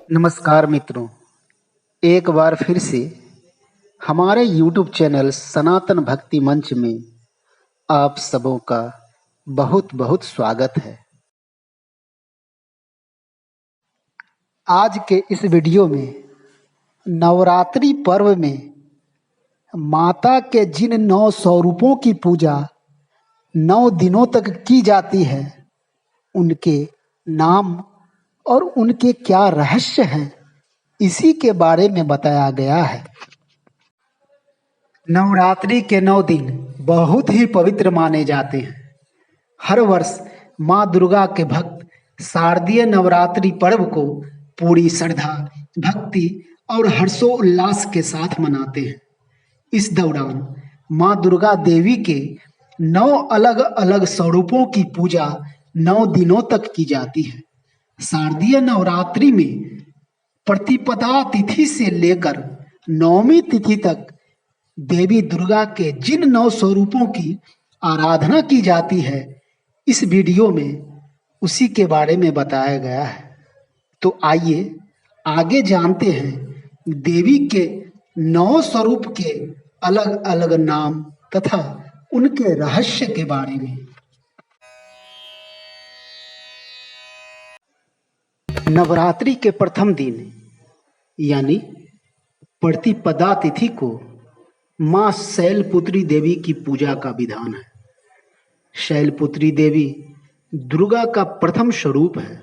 नमस्कार मित्रों, एक बार फिर से हमारे YouTube चैनल सनातन भक्ति मंच में आप सबों का बहुत बहुत स्वागत है। आज के इस वीडियो में नवरात्रि पर्व में माता के जिन 9 स्वरूपों की पूजा 9 दिनों तक की जाती है, उनके नाम और उनके क्या रहस्य हैं, इसी के बारे में बताया गया है। नवरात्रि के 9 दिन बहुत ही पवित्र माने जाते हैं। हर वर्ष माँ दुर्गा के भक्त शारदीय नवरात्रि पर्व को पूरी श्रद्धा, भक्ति और हर्षोल्लास के साथ मनाते हैं। इस दौरान माँ दुर्गा देवी के 9 अलग अलग स्वरूपों की पूजा 9 दिनों तक की जाती है। शारदीय नवरात्रि में प्रतिपदा तिथि से लेकर नवमी तिथि तक देवी दुर्गा के जिन 9 स्वरूपों की आराधना की जाती है, इस वीडियो में उसी के बारे में बताया गया है। तो आइए आगे जानते हैं देवी के 9 स्वरूप के अलग अलग नाम तथा उनके रहस्य के बारे में। नवरात्रि के प्रथम दिन यानी प्रतिपदा तिथि को माँ शैलपुत्री देवी की पूजा का विधान है। शैलपुत्री देवी दुर्गा का प्रथम स्वरूप है।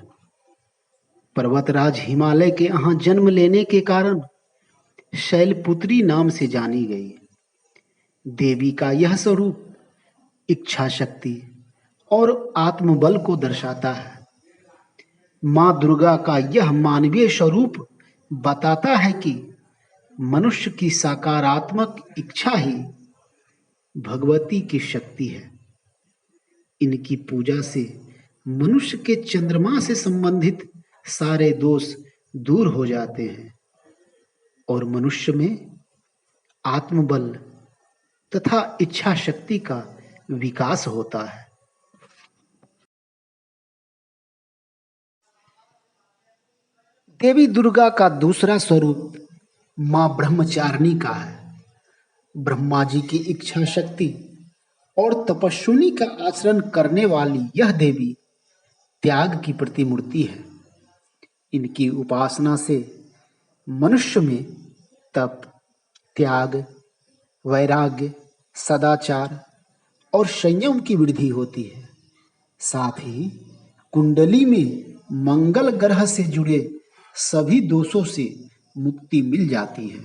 पर्वतराज हिमालय के यहाँ जन्म लेने के कारण शैलपुत्री नाम से जानी गई। देवी का यह स्वरूप इच्छा शक्ति और आत्मबल को दर्शाता है। माँ दुर्गा का यह मानवीय स्वरूप बताता है कि मनुष्य की सकारात्मक इच्छा ही भगवती की शक्ति है। इनकी पूजा से मनुष्य के चंद्रमा से संबंधित सारे दोष दूर हो जाते हैं और मनुष्य में आत्मबल तथा इच्छा शक्ति का विकास होता है। देवी दुर्गा का दूसरा स्वरूप मां ब्रह्मचारिणी का है। ब्रह्मा जी की इच्छा शक्ति और तपस्विनी का आचरण करने वाली यह देवी त्याग की प्रतिमूर्ति है। इनकी उपासना से मनुष्य में तप, त्याग, वैराग्य, सदाचार और संयम की वृद्धि होती है। साथ ही कुंडली में मंगल ग्रह से जुड़े सभी दोषों से मुक्ति मिल जाती है।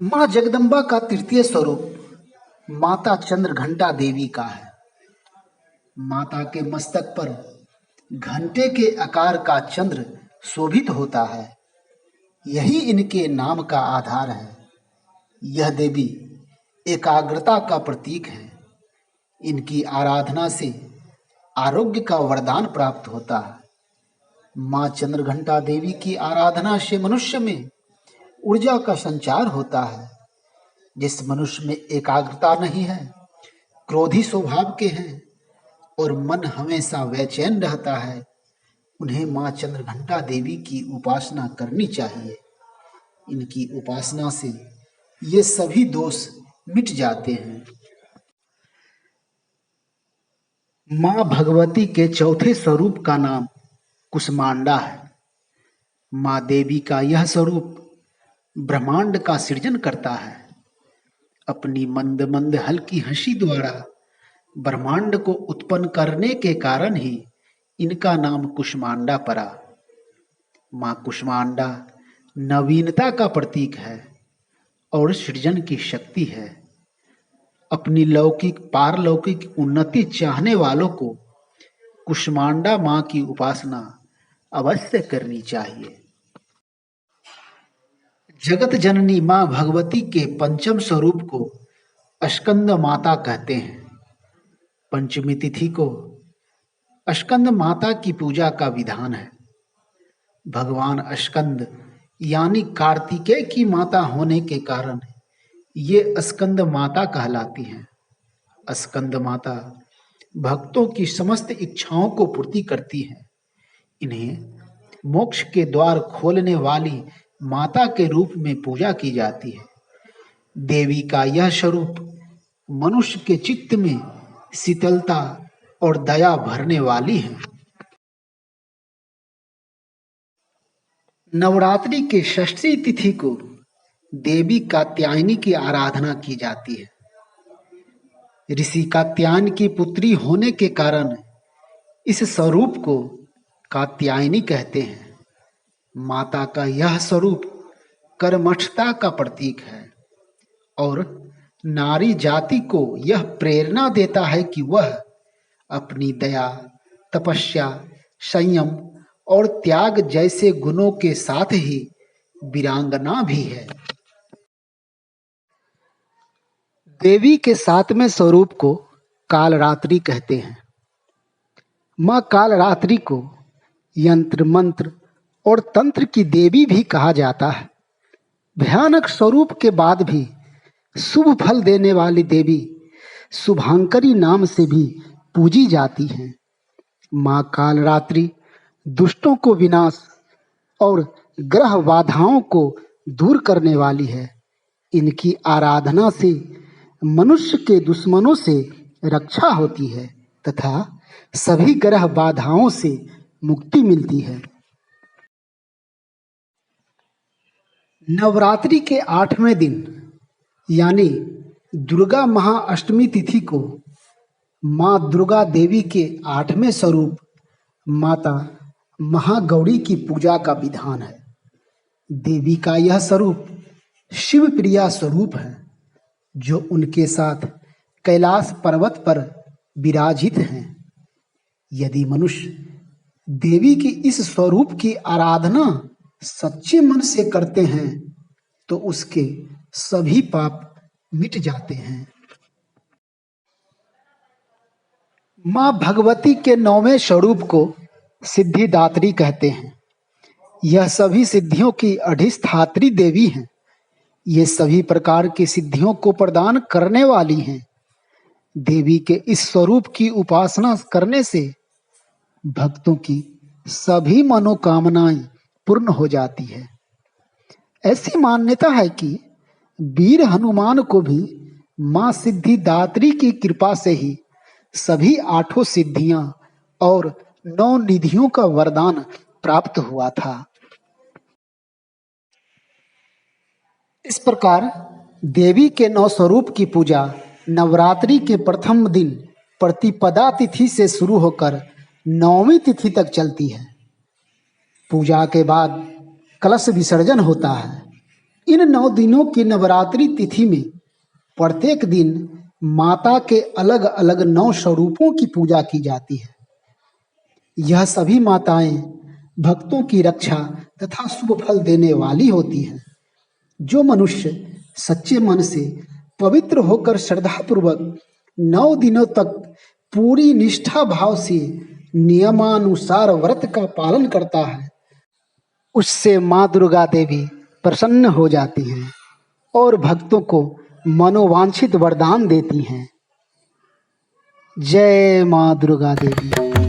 मां जगदम्बा का तृतीय स्वरूप माता चंद्रघंटा देवी का है। माता के मस्तक पर घंटे के आकार का चंद्र शोभित होता है। यही इनके नाम का आधार है। यह देवी एकाग्रता का प्रतीक है। इनकी आराधना से आरोग्य का वरदान प्राप्त होता है। मां चंद्रघंटा देवी की आराधना से मनुष्य में ऊर्जा का संचार होता है। जिस मनुष्य में एकाग्रता नहीं है, क्रोधी स्वभाव के हैं और मन हमेशा बेचैन रहता है, उन्हें मां चंद्रघंटा देवी की उपासना करनी चाहिए। इनकी उपासना से ये सभी दोष मिट जाते हैं। मां भगवती के चौथे स्वरूप का नाम कुष्मांडा है। मां देवी का यह स्वरूप ब्रह्मांड का सृजन करता है। अपनी मंद मंद हल्की हंसी द्वारा ब्रह्मांड को उत्पन्न करने के कारण ही इनका नाम कुष्मांडा पड़ा। मां कुष्मांडा नवीनता का प्रतीक है और सृजन की शक्ति है। अपनी लौकिक पारलौकिक उन्नति चाहने वालों को कुष्मांडा मां की उपासना अवश्य करनी चाहिए। जगत जननी मां भगवती के पंचम स्वरूप को स्कंद माता कहते हैं। पंचमी तिथि को स्कंद माता की पूजा का विधान है। भगवान स्कंद यानी कार्तिकेय की माता होने के कारण ये स्कंद माता कहलाती हैं। स्कंद माता भक्तों की समस्त इच्छाओं को पूर्ति करती हैं। इन्हें मोक्ष के द्वार खोलने वाली माता के रूप में पूजा की जाती है। देवी का यह स्वरूप मनुष्य के चित्त में शीतलता और दया भरने वाली है। नवरात्रि के षष्ठी तिथि को देवी कात्यायनी की आराधना की जाती है। ऋषि कात्यायन की पुत्री होने के कारण इस स्वरूप को कात्यायनी कहते हैं। माता का यह स्वरूप कर्मठता का प्रतीक है और नारी जाति को यह प्रेरणा देता है कि वह अपनी दया, तपस्या, संयम और त्याग जैसे गुणों के साथ ही वीरांगना भी है। देवी के सातवें स्वरूप को कालरात्रि कहते हैं। माँ कालरात्रि को यंत्र, मंत्र और तंत्र की देवी भी कहा जाता है। भयानक स्वरूप के बाद भी शुभ फल देने वाली देवी शुभांकरी नाम से भी पूजी जाती हैं। माँ कालरात्रि दुष्टों को विनाश और ग्रह बाधाओं को दूर करने वाली है। इनकी आराधना से मनुष्य के दुश्मनों से रक्षा होती है तथा सभी ग्रह बाधाओं से मुक्ति मिलती है। नवरात्रि के 8वें दिन यानी दुर्गा महाअष्टमी तिथि को माँ दुर्गा देवी के 8वें स्वरूप माता महागौरी की पूजा का विधान है। देवी का यह स्वरूप शिव प्रिया स्वरूप है जो उनके साथ कैलाश पर्वत पर विराजित हैं। यदि मनुष्य देवी के इस स्वरूप की आराधना सच्चे मन से करते हैं तो उसके सभी पाप मिट जाते हैं। माँ भगवती के 9वें स्वरूप को सिद्धिदात्री कहते हैं। यह सभी सिद्धियों की अधिष्ठात्री देवी हैं। ये सभी प्रकार की सिद्धियों को प्रदान करने वाली हैं। देवी के इस स्वरूप की उपासना करने से भक्तों की सभी मनोकामनाएं पूर्ण हो जाती है। ऐसी मान्यता है कि वीर हनुमान को भी माँ सिद्धिदात्री की कृपा से ही सभी 8 सिद्धियां और 9 निधियों का वरदान प्राप्त हुआ था। इस प्रकार देवी के 9 स्वरूप की पूजा नवरात्रि के प्रथम दिन प्रतिपदा तिथि से शुरू होकर 9वीं तिथि तक चलती है। पूजा के बाद कलश विसर्जन होता है। इन 9 दिनों की नवरात्रि तिथि में प्रत्येक दिन माता के अलग अलग 9 स्वरूपों की पूजा की जाती है। यह सभी माताएं भक्तों की रक्षा तथा शुभ फल देने वाली होती हैं। जो मनुष्य सच्चे मन से पवित्र होकर श्रद्धापूर्वक 9 दिनों तक पूरी निष्ठा भाव से नियमानुसार व्रत का पालन करता है उससे माँ दुर्गा देवी प्रसन्न हो जाती हैं और भक्तों को मनोवांछित वरदान देती हैं। जय माँ दुर्गा देवी।